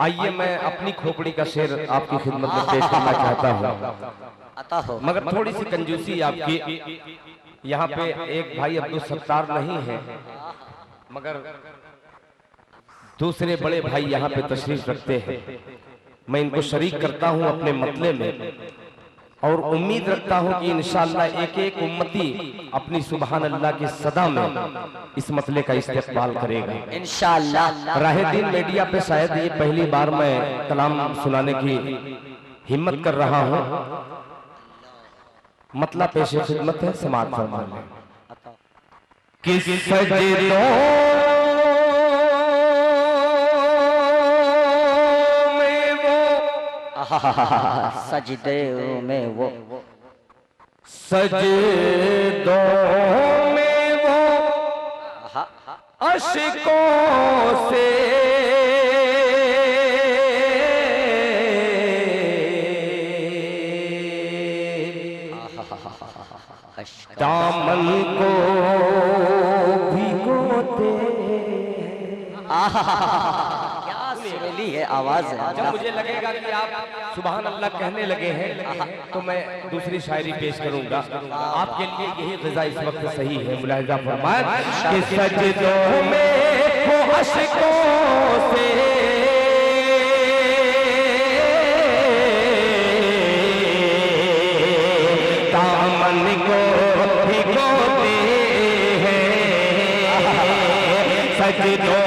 आइए मैं अपनी खोपड़ी का शेर आपकी खिदमत में पेश करना चाहता हूँ, मगर थोड़ी सी कंजूसी आपकी। यहाँ पे एक भाई अब्दुल सत्तार नहीं है, मगर दूसरे बड़े भाई यहाँ पे तशरीफ रखते हैं। मैं इनको शरीक करता हूँ अपने मतले में और उम्मीद रखता हूँ कि इंशाअल्लाह एक एक उम्मती अपनी सुबहान अल्लाह की सदा में इस मतले का इस्तेमाल करेगा इंशाअल्लाह। राहे-दीन मीडिया पे शायद ये पहली बार मैं कलाम सुनाने की हिम्मत कर रहा हूँ। मतला पेश खिदमत है, समाअत फरमाएं। किस सजदों सजदे में वो, सजदों में वो अश्कों से दामन को भिगोते क्या सुरीली है आवाज है। जब मुझे लगेगा कि आप सुभान अल्लाह कहने लगे हैं तो मैं दूसरी शायरी पेश करूंगा। आपके लिए यही ग़िज़ा इस वक्त सही है। मुलाहिज़ा फरमाएं कि सजदों में वो अश्कों से दामन को भिगोते हैं, सजदों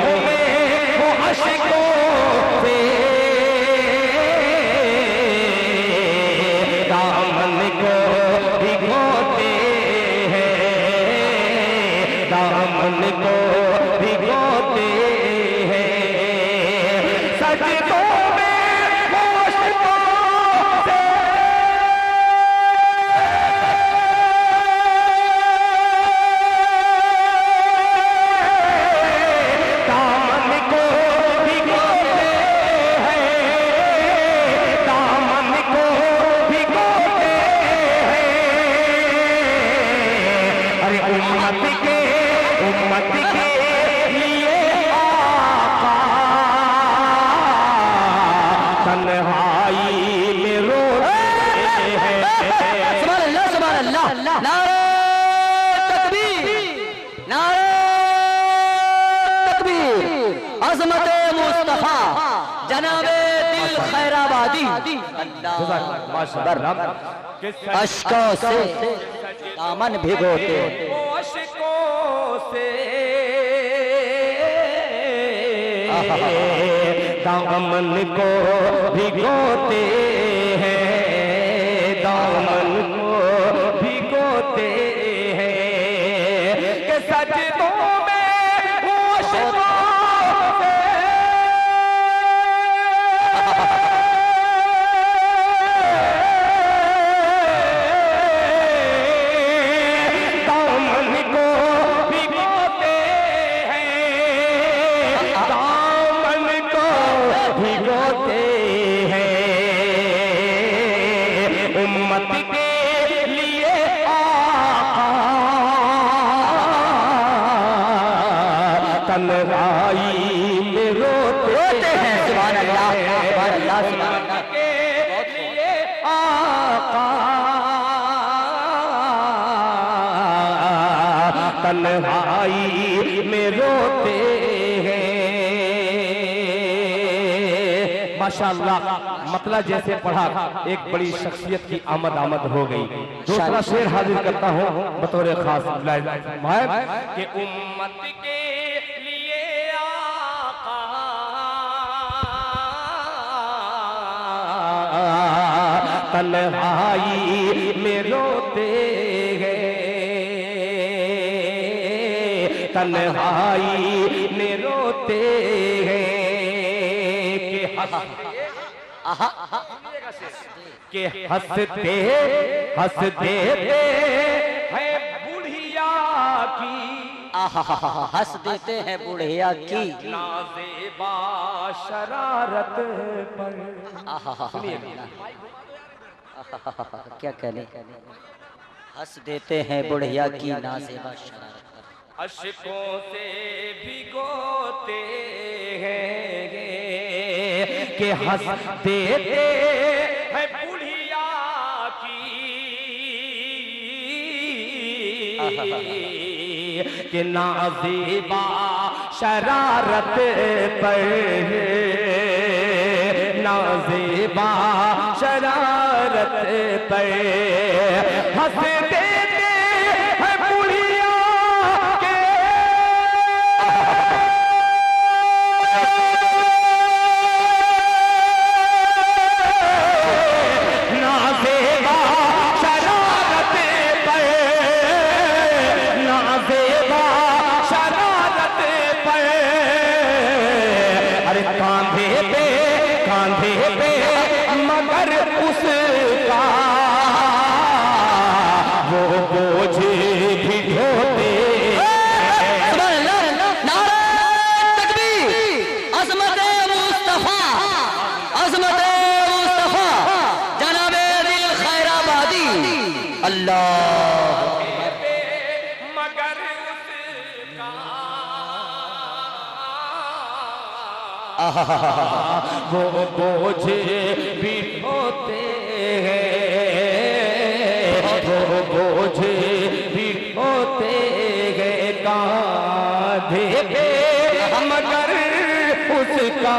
अश्कों से दामन भिगोते, अश्कों से दामन को भिगोते हैं, दामन को भिगोते हैं कि सजदों में वो अश्कों तन्हाई में रोते हैं। माशाअल्लाह मतला जैसे पढ़ा एक बड़ी शख्सियत की आमद हो गई। दूसरा शेर हाजिर करता हूँ बतौर खास कि उम्मत के लिए आका तन्हाई में रोते हैं, तन्हाई में रोते हैं कि हंसते हंसते हैं बुढ़िया की, हंस देते हैं बुढ़िया की नाज़ेबा शरारत पर। क्या कहने, हंस देते हैं बुढ़िया की नाज़ेबा शरारत पर। अश्कों से भिगोते हैं के हंस देते है बुढ़िया की कि नाज़ेबा शरारत पर नाज़ेबा शरारत पर हंस देते हैं बुढ़िया के नाज़ेबा शरारत पर नाज़ेबा शरारत पर अरे कांधे पे मगर उसका वो बोझ भी ढोते अल्लाह मगर उसका वो बोझ भी ढोते हैं वो बोझ भी ढोते हैं कांधे पे मगर उसका